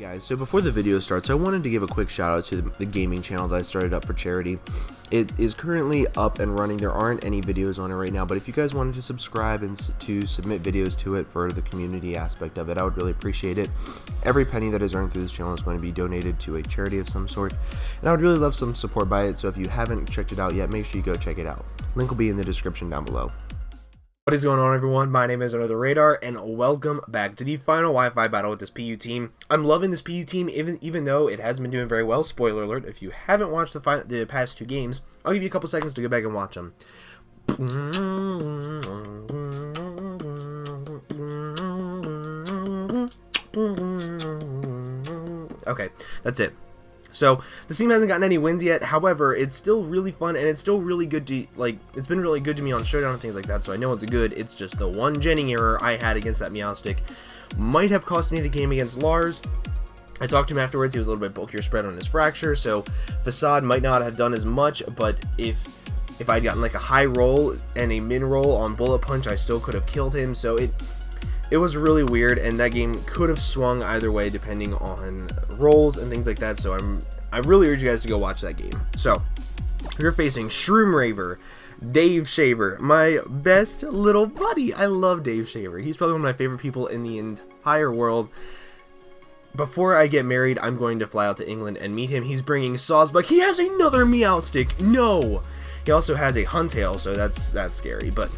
Guys, so before the video starts, I wanted to give a quick shout out to the gaming channel that I started up for charity. It is currently up and running. There aren't any videos on it right now, but if you guys wanted to subscribe and to submit videos to it for the community aspect of it, I would really appreciate it. Every penny that is earned through this channel is going to be donated to a charity of some sort, and I would really love some support by it. So if you haven't checked it out yet, make sure you go check it out. Link will be in the description down below. What is going on, everyone? My name is Another Radar, and welcome back to the final Wi-Fi battle with this PU team. I'm loving this PU team, even though it hasn't been doing very well. Spoiler alert, if you haven't watched the past two games, I'll give you a couple seconds to go back and watch them. Okay, that's it. So, this team hasn't gotten any wins yet. However, it's still really fun, and it's still really good to, it's been really good to me on Showdown and things like that, so I know it's good. It's just the one genning error I had against that Meowstic might have cost me the game against Lars. I talked to him afterwards. He was a little bit bulkier spread on his fracture, so Facade might not have done as much, but if I'd gotten like a high roll and a min roll on Bullet Punch, I still could have killed him, so it was really weird, and that game could have swung either way depending on rolls and things like that, so I really urge you guys to go watch that game. So, we're facing Shroomraver, Dave Shaver, my best little buddy. I love Dave Shaver. He's probably one of my favorite people in the entire world. Before I get married, I'm going to fly out to England and meet him. He's bringing Sawsbuck. He has another Meowstic. No! He also has a Huntail, so that's scary, but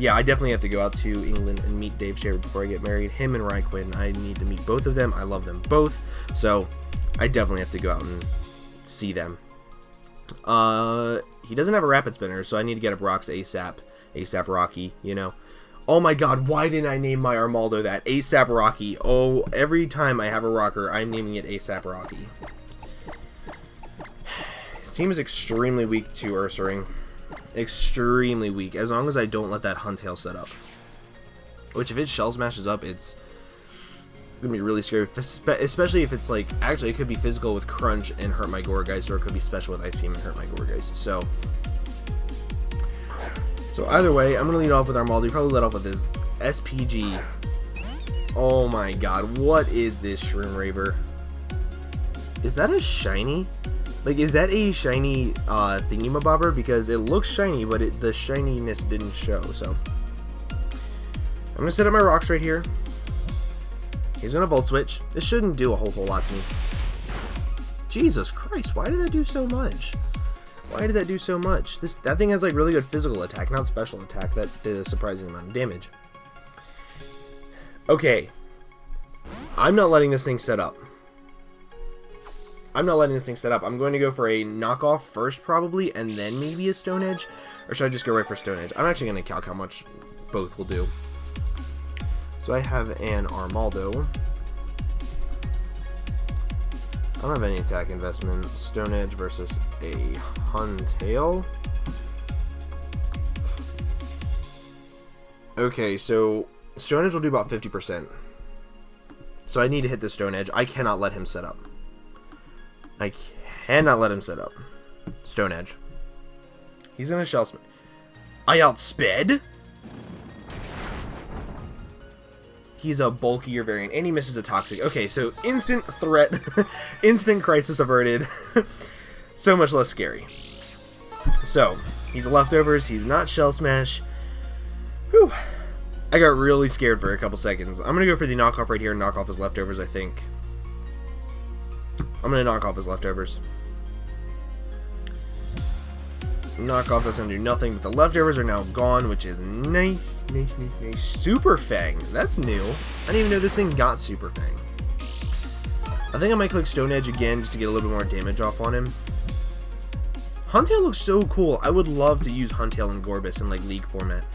yeah, I definitely have to go out to England and meet Dave Shaver before I get married. Him and Ryquin, I need to meet both of them. I love them both, so I definitely have to go out and see them. He doesn't have a Rapid Spinner, so I need to get up rocks ASAP. ASAP Rocky, you know. Oh my god, why didn't I name my Armaldo that? ASAP Rocky. Oh, every time I have a rocker, I'm naming it ASAP Rocky. His team is extremely weak to Ursaring. Extremely weak, as long as I don't let that Huntail set up. Which, if it Shell Smashes up, it's gonna be really scary, especially if it's like, actually it could be physical with Crunch and hurt my Gourgeist, or it could be special with Ice Beam and hurt my Gourgeist. So either way, I'm gonna lead off with Armaldo. Probably let off with his SPG. Oh my god, what is this Shroomraver? Is that a shiny? Like, is that a shiny thingamabobber? Because it looks shiny, but the shininess didn't show, so I'm gonna set up my rocks right here. He's gonna Volt Switch. This shouldn't do a whole lot to me. Jesus Christ, why did that do so much? Why did that do so much? That thing has like really good physical attack, not special attack. That did a surprising amount of damage. Okay. I'm not letting this thing set up. I'm going to go for a knockoff first, probably, and then maybe a Stone Edge. Or should I just go right for Stone Edge? I'm actually going to calc how much both will do. So I have an Armaldo. I don't have any attack investment. Stone Edge versus a Huntail. Okay, so Stone Edge will do about 50%. So I need to hit the Stone Edge. I cannot let him set up. I cannot let him set up. Stone Edge. He's gonna Shell Smash. I outsped? He's a bulkier variant, and he misses a Toxic. Okay, so instant threat. Instant crisis averted. So much less scary. So, he's leftovers. He's not Shell Smash. Whew. I got really scared for a couple seconds. I'm gonna go for the knockoff right here and knock off his leftovers, I think. I'm going to knock off his leftovers. Knockoff doesn't do nothing, but the leftovers are now gone, which is nice. Super Fang. That's new. I didn't even know this thing got Super Fang. I think I might click Stone Edge again just to get a little bit more damage off on him. Huntail looks so cool. I would love to use Huntail and Gorbis in like League format.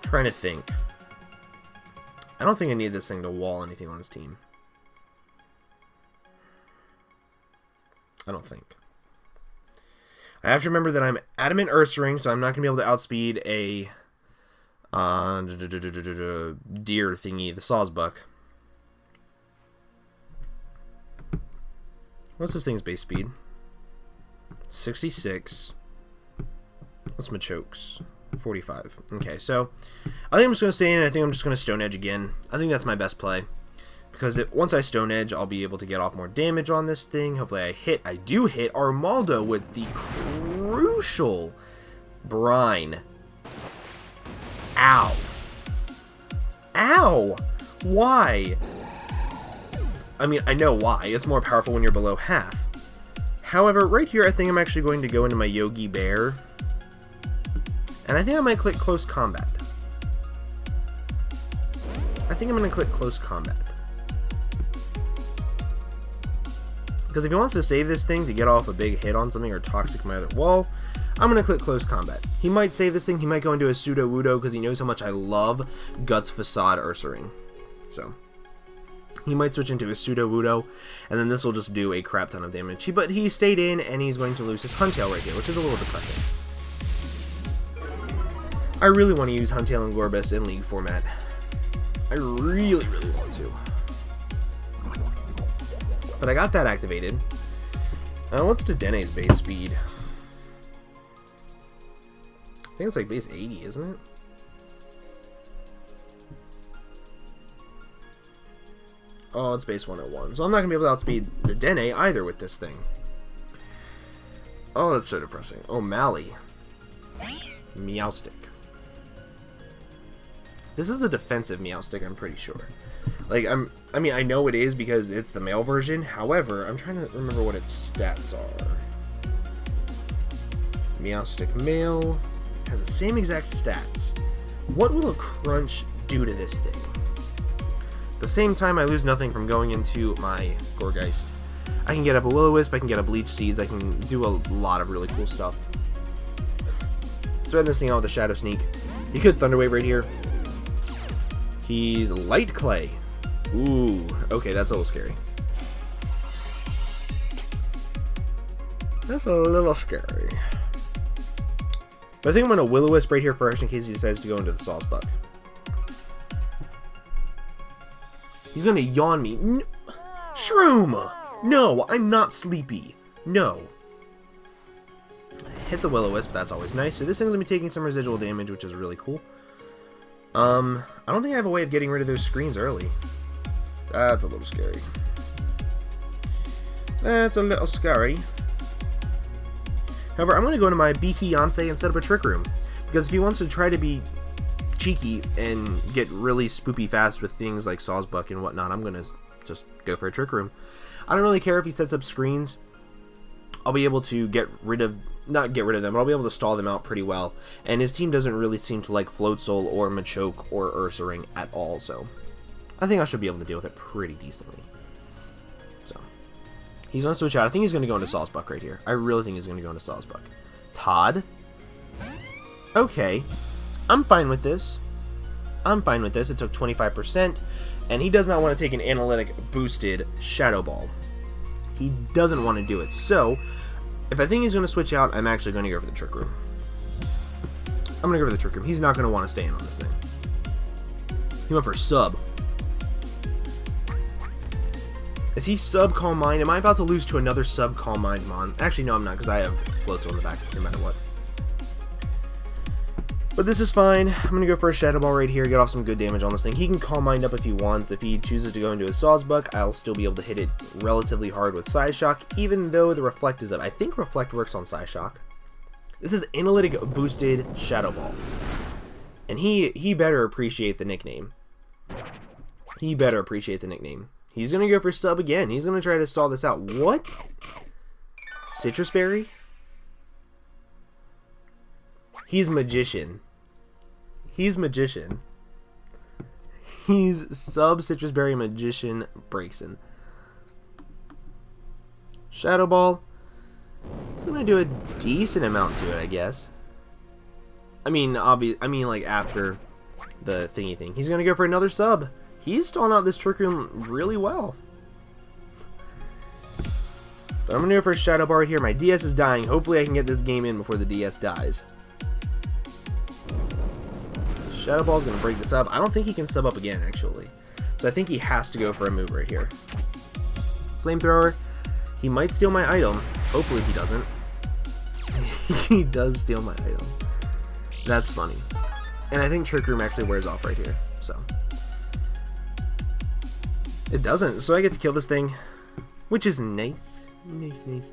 Trying to think. I don't think I need this thing to wall anything on his team. I don't think. I have to remember that I'm Adamant Ursaring, so I'm not going to be able to outspeed a deer thingy, the Sawsbuck. What's this thing's base speed? 66. What's Machoke's? 45. Okay, so I think I'm just going to stay in. I think I'm just going to Stone Edge again. I think that's my best play. Because once I Stone Edge, I'll be able to get off more damage on this thing. Hopefully I do hit Armaldo with the crucial Brine. Ow. Ow! Why? I mean, I know why. It's more powerful when you're below half. However, right here, I think I'm actually going to go into my Yogi Bear. And I think I might click Close Combat. I think I'm going to click Close Combat. Because if he wants to save this thing to get off a big hit on something or toxic my other wall, I'm going to click Close Combat. He might save this thing. He might go into a Pseudo Wudo because he knows how much I love Guts Facade Ursaring. So, he might switch into a Pseudo Wudo, and then this will just do a crap ton of damage. But he stayed in, and he's going to lose his Huntail right here, which is a little depressing. I really want to use Huntail and Gorbis in League format. I really, really want to. But I got that activated. What's Dedene's base speed? I think it's like base 80, isn't it? Oh, it's base 101. So I'm not going to be able to outspeed Dedenne either with this thing. Oh, that's so depressing. Oh, Mally. Meowstic. This is the defensive Meowstic, I'm pretty sure. Like, I mean, I know it is because it's the male version. However, I'm trying to remember what its stats are. Meowstic male has the same exact stats. What will a crunch do to this thing? At the same time, I lose nothing from going into my Gourgeist. I can get up a Will-O-Wisp, I can get up Leech Seeds, I can do a lot of really cool stuff. Threaten this thing out with a Shadow Sneak. He could Thunder Wave right here. He's Light Clay. Ooh, okay, that's a little scary. That's a little scary. But I think I'm going to Will-O-Wisp right here first in case he decides to go into the Sawsbuck. He's going to yawn me. Shroom! No, I'm not sleepy. No. Hit the Will-O-Wisp, that's always nice. So this thing's going to be taking some residual damage, which is really cool. I don't think I have a way of getting rid of those screens early. That's a little scary. That's a little scary. However, I'm going to go into my Beyonce and set up a Trick Room. Because if he wants to try to be cheeky and get really spoopy fast with things like Sawsbuck and whatnot, I'm going to just go for a Trick Room. I don't really care if he sets up screens. I'll be able to not get rid of them, but I'll be able to stall them out pretty well. And his team doesn't really seem to like Floatzel or Machoke or Ursaring at all, so I think I should be able to deal with it pretty decently. So, he's going to switch out. I think he's going to go into Sawsbuck right here. I really think he's going to go into Sawsbuck. Todd? Okay. I'm fine with this. I'm fine with this. It took 25%, and he does not want to take an analytic boosted Shadow Ball. He doesn't want to do it. So, if I think he's going to switch out, I'm actually going to go for the Trick Room. I'm going to go for the Trick Room. He's not going to want to stay in on this thing. He went for sub. Is he sub Calm Mind? Am I about to lose to another sub Calm Mind Mon? Actually, no, I'm not, because I have Floatzel in the back, no matter what. But this is fine. I'm going to go for a Shadow Ball right here, get off some good damage on this thing. He can Calm Mind up if he wants. If he chooses to go into a Sawsbuck, I'll still be able to hit it relatively hard with Psyshock, even though the Reflect is up. I think Reflect works on Psyshock. This is Analytic Boosted Shadow Ball. And he better appreciate the nickname. He better appreciate the nickname. He's going to go for sub again. He's going to try to stall this out. What? Citrus Berry? He's Magician. He's Magician. He's sub Citrus Berry Magician Braixen. Shadow Ball. It's gonna do a decent amount to it, I guess. I mean, like after the thingy thing. He's gonna go for another sub. He's stalling out this Trick Room really well. But I'm gonna go for a Shadow Ball right here. My DS is dying. Hopefully I can get this game in before the DS dies. Shadow Ball is going to break the sub. I don't think he can sub up again, actually. So I think he has to go for a move right here. Flamethrower. He might steal my item. Hopefully he doesn't. He does steal my item. That's funny. And I think Trick Room actually wears off right here, so. It doesn't, so I get to kill this thing, which is nice. Nice.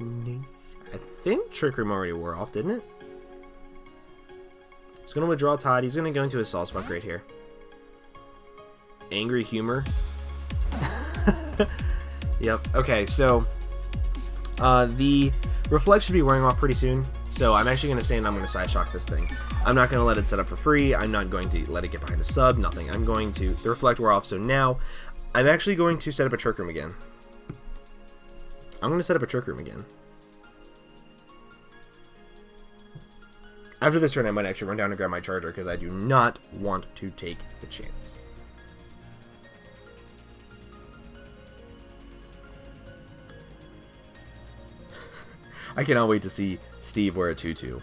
I think Trick Room already wore off, didn't it? He's going to withdraw Todd. He's going to go into his Sawsbuck right here. Angry Humor. Yep. Okay, so the Reflect should be wearing off pretty soon. So I'm actually going to say I'm going to Side Shock this thing. I'm not going to let it set up for free. I'm not going to let it get behind the sub. Nothing. I'm going to... The Reflect wore off, so now I'm actually going to set up a Trick Room again. I'm going to set up a Trick Room again. After this turn, I might actually run down and grab my charger because I do not want to take the chance. I cannot wait to see Steve wear a tutu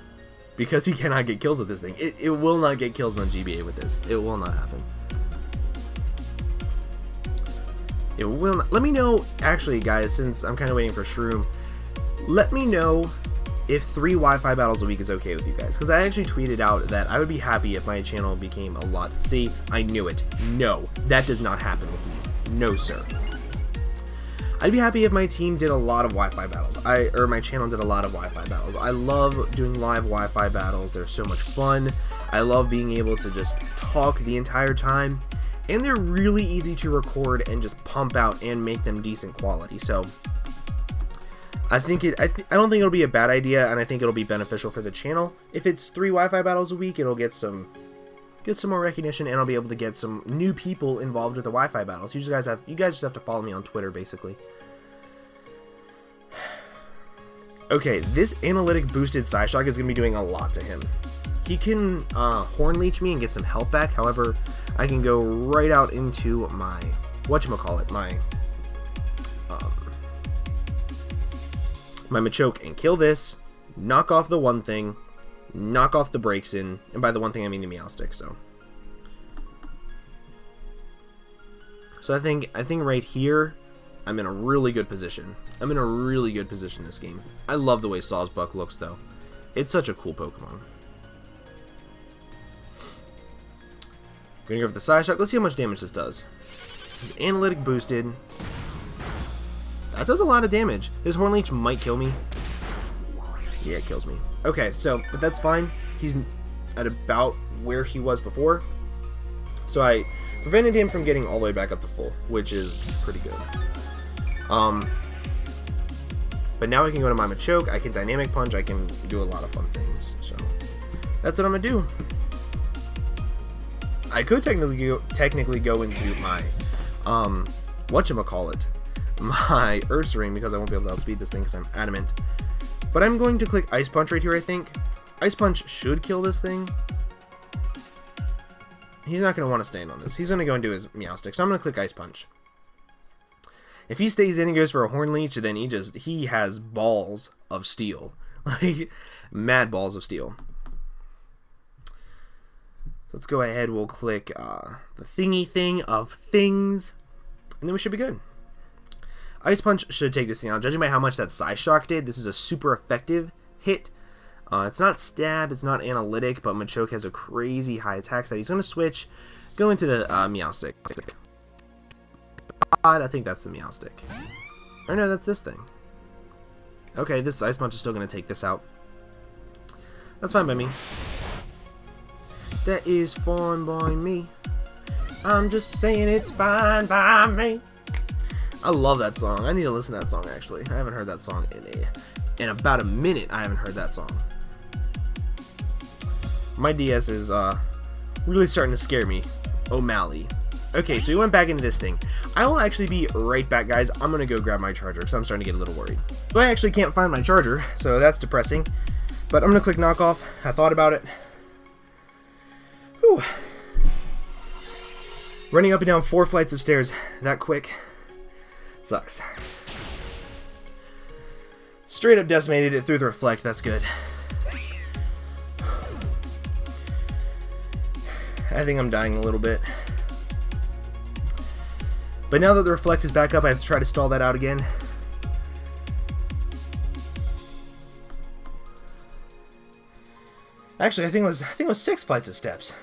because he cannot get kills with this thing. It will not get kills on GBA with this. It will not happen. It will not. Let me know, actually, guys, since I'm kind of waiting for Shroom, let me know if 3 Wi-Fi battles a week is okay with you guys, because I actually tweeted out that I would be happy if my channel became a lot. See, I knew it. No, that does not happen with me. No, sir. I'd be happy if my team did a lot of Wi-Fi battles. Or my channel did a lot of Wi-Fi battles. I love doing live Wi-Fi battles. They're so much fun. I love being able to just talk the entire time. And they're really easy to record and just pump out and make them decent quality. So I don't think it'll be a bad idea, and I think it'll be beneficial for the channel. If it's 3 Wi-Fi battles a week, it'll get some more recognition, and I'll be able to get some new people involved with the Wi-Fi battles. You guys just have to follow me on Twitter, basically. Okay, this analytic boosted Psyshock is going to be doing a lot to him. He can Horn Leech me and get some health back. However, I can go right out into my whatchamacallit, my Machoke and kill this, knock off the one thing, knock off the breaks in, and by the one thing I mean the Meowstic. So I think right here I'm in a really good position. I'm in a really good position this game. I love the way Sawsbuck looks though. It's such a cool Pokemon. We're gonna go for the Psyshock. Let's see how much damage this does. This is analytic boosted. That does a lot of damage. This Horn Leech might kill me. Yeah, it kills me. Okay, so, but that's fine. He's at about where he was before. So I prevented him from getting all the way back up to full, which is pretty good. But now I can go to my Machoke, I can Dynamic Punch, I can do a lot of fun things. So that's what I'm gonna do. I could technically go into my whatchamacallit, my Ursaring, because I won't be able to outspeed this thing because I'm adamant. But I'm going to click Ice Punch right here, I think. Ice Punch should kill this thing. He's not going to want to stand on this. He's going to go and do his Meowstic, so I'm going to click Ice Punch. If he stays in and goes for a Horn Leech, then he has balls of steel. Like, mad balls of steel. So let's go ahead, we'll click the thingy thing of things, and then we should be good. Ice Punch should take this thing out. Judging by how much that Psyshock did, this is a super effective hit. It's not stab, it's not analytic, but Machoke has a crazy high attack stat. He's going to switch, go into the Meowstic. I think that's the Meowstic. Or no, that's this thing. Okay, this Ice Punch is still going to take this out. That's fine by me. That is fine by me. I'm just saying it's fine by me. I love that song. I need to listen to that song, actually. I haven't heard that song in about a minute. I haven't heard that song. My DS is really starting to scare me. O'Malley. Okay, so we went back into this thing. I will actually be right back, guys. I'm going to go grab my charger because I'm starting to get a little worried. So I actually can't find my charger, so that's depressing. But I'm going to click knock off. I thought about it. Whew. Running up and down 4 flights of stairs that quick sucks. Straight up decimated it through the Reflect. That's good. I think I'm dying a little bit. But now that the Reflect is back up, I have to try to stall that out again. Actually, I think it was 6 flights of steps.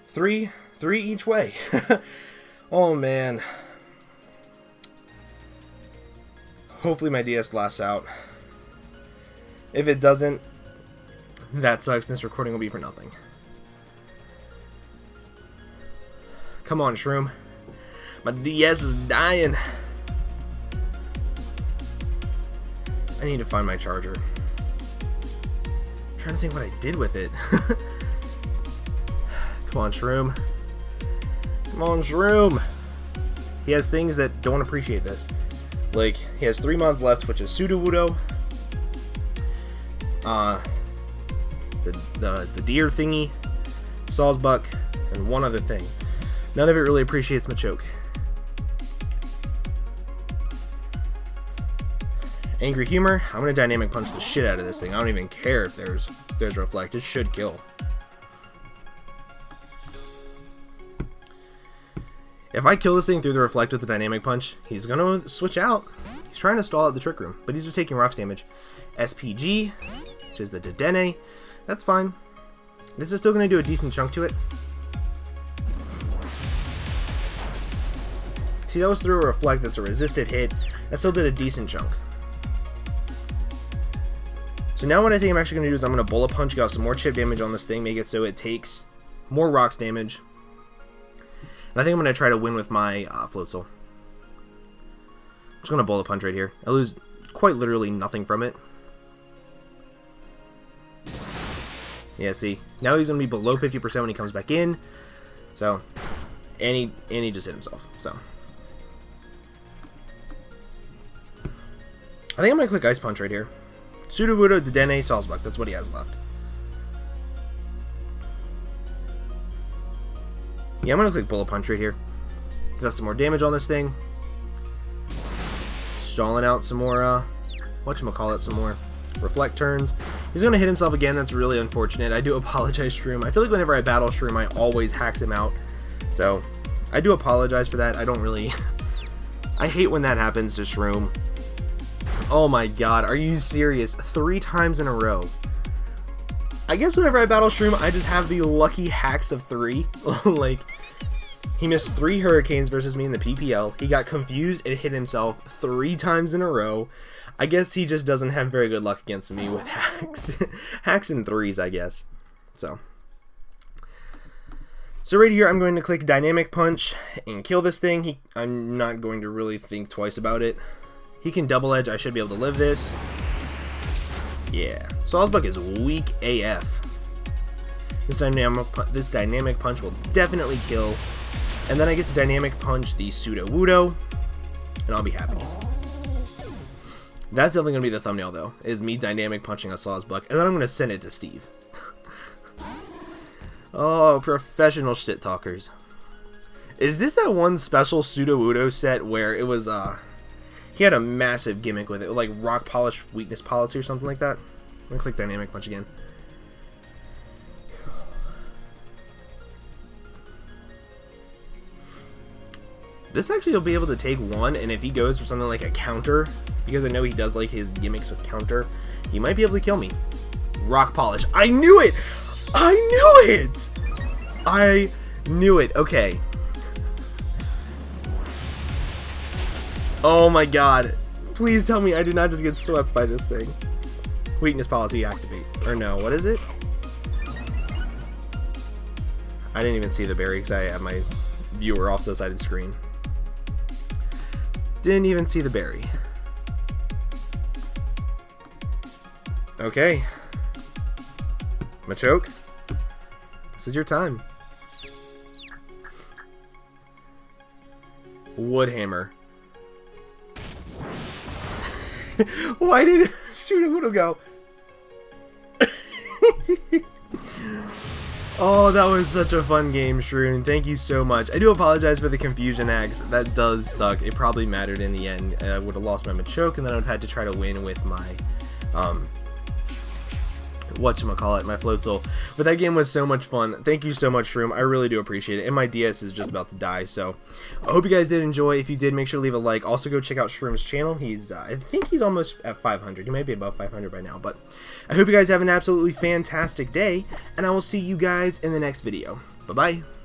3 each way. Oh man. Hopefully my DS lasts out. If it doesn't, that sucks, and this recording will be for nothing. Come on, Shroom. My DS is dying. I need to find my charger. I'm trying to think what I did with it. Come on, Shroom. Come on, Shroom. He has things that don't appreciate this. Like, he has 3 mods left, which is Sudowoodo, the deer thingy, Sawsbuck, and one other thing. None of it really appreciates Machoke. Angry Humor. I'm gonna dynamic punch the shit out of this thing. I don't even care if there's reflect. It should kill. If I kill this thing through the reflect with the dynamic punch, he's gonna switch out. He's trying to stall out the trick room, but he's just taking rocks damage. SPG, which is the Dedenne. That's fine. This is still gonna do a decent chunk to it. See, that was through a reflect. That's a resisted hit. That still did a decent chunk. So now what I think I'm actually going to do is I'm going to bullet punch, get some more chip damage on this thing, make it so it takes more rocks damage. And I think I'm going to try to win with my Floatzel. I'm just going to bullet punch right here. I lose quite literally nothing from it. Yeah, see, now he's going to be below 50% when he comes back in. So, and he just hit himself. So, I think I'm going to click Ice Punch right here. Sudowoodo, Dedenne, Sawsbuck. That's what he has left. Yeah, I'm going to click Bullet Punch right here. Got some more damage on this thing. Stalling out some more, whatchamacallit, some more reflect turns. He's going to hit himself again. That's really unfortunate. I do apologize, Shroom. I feel like whenever I battle Shroom, I always hacks him out. So, I do apologize for that. I don't really... I hate when that happens to Shroom. Oh my god, are you serious? 3 times in a row. I guess whenever I battle Shroom, I just have the lucky hacks of 3. Like, he missed 3 hurricanes versus me in the PPL. He got confused and hit himself 3 times in a row. I guess he just doesn't have very good luck against me with hacks. Hacks and 3s, I guess. So right here, I'm going to click Dynamic Punch and kill this thing. I'm not going to really think twice about it. He can double edge. I should be able to live this. Yeah. Sawsbuck is weak AF. This dynamic punch will definitely kill. And then I get to dynamic punch the Sudowoodo, and I'll be happy. That's definitely going to be the thumbnail, though, is me dynamic punching a Sawsbuck, and then I'm going to send it to Steve. Oh, professional shit talkers. Is this that one special Sudowoodo set where it was, he had a massive gimmick with it, like rock polish weakness policy or something like that? I'm gonna click dynamic punch again. This actually will be able to take 1, and if he goes for something like a counter, because I know he does like his gimmicks with counter, he might be able to kill me. Rock polish. I knew it! I knew it! I knew it. Okay. Oh my god. Please tell me I did not just get swept by this thing. Weakness policy activate. Or no, what is it? I didn't even see the berry because I have my viewer off to the side of the screen. Didn't even see the berry. Okay. Machoke, this is your time. Woodhammer. Why did Sudowoodo go? Oh, that was such a fun game, Shroom. Thank you so much. I do apologize for the confusion hacks. That does suck. It probably mattered in the end. I would have lost my Machoke, and then I would have had to try to win with my whatchamacallit, my Floatzel. But that game was so much fun. Thank you so much, Shroom. I really do appreciate it. And my DS is just about to die, so I hope you guys did enjoy. If you did, make sure to leave a like. Also, go check out Shroom's channel. He's, I think he's almost at 500. He might be above 500 by now. But I hope you guys have an absolutely fantastic day, and I will see you guys in the next video. Bye-bye.